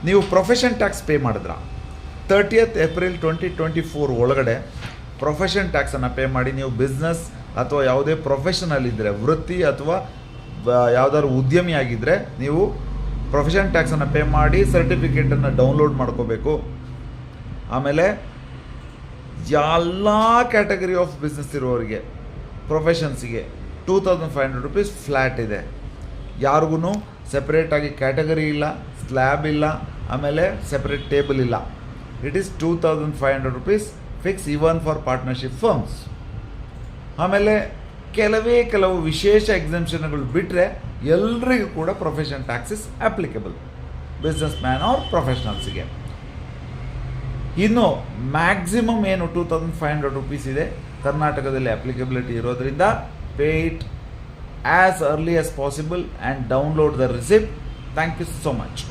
ನೀವು profession tax pay ಮಾಡಿದ್ರ 30th April 2024 ಒಳಗಡೆ ಪ್ರೊಫೆಷನ್ ಟ್ಯಾಕ್ಸನ್ನು ಪೇ ಮಾಡಿ ನೀವು ಬಿಸ್ನೆಸ್ ಅಥವಾ ಯಾವುದೇ ಪ್ರೊಫೆಷನಲ್ ಇದ್ದರೆ ವೃತ್ತಿ ಅಥವಾ ಯಾವುದಾದ್ರು ಉದ್ಯಮಿ ಆಗಿದ್ದರೆ ನೀವು ಪ್ರೊಫೆಷನ್ ಟ್ಯಾಕ್ಸನ್ನು ಪೇ ಮಾಡಿ ಸರ್ಟಿಫಿಕೇಟನ್ನು ಡೌನ್ಲೋಡ್ ಮಾಡ್ಕೋಬೇಕು. ಆಮೇಲೆ ಎಲ್ಲ ಕ್ಯಾಟಗರಿ ಆಫ್ ಬಿಸ್ನೆಸ್ ಇರೋರಿಗೆ ಪ್ರೊಫೆಷನ್ಸಿಗೆ 2500 ರೂಪೀಸ್ ಫ್ಲ್ಯಾಟ್ ಇದೆ. ಯಾರಿಗೂ ಸೆಪ್ರೇಟಾಗಿ ಕ್ಯಾಟಗರಿ ಇಲ್ಲ, ಸ್ಲ್ಯಾಬ್ ಇಲ್ಲ, ಆಮೇಲೆ ಸೆಪ್ರೇಟ್ ಟೇಬಲ್ ಇಲ್ಲ. It is 2500 rupees fix even for partnership firms. ಆಮೇಲೆ ಕೆಲವು ವಿಶೇಷ ಎಕ್ಸೆಂಪ್ಷನ್ಗಳು ಬಿಟ್ಟರೆ ಎಲ್ರಿಗೂ ಕೂಡ profession taxes applicable, business man or ಪ್ರೊಫೆಷನಲ್ಸಿಗೆ. ಇನ್ನು ಮ್ಯಾಕ್ಸಿಮಮ್ ಏನು 2500 ರೂಪೀಸ್ ಇದೆ ಕರ್ನಾಟಕದಲ್ಲಿ ಅಪ್ಲಿಕಬಿಲಿಟಿ ಇರೋದ್ರಿಂದ pay it as early as possible and download the receipt. Thank you so much.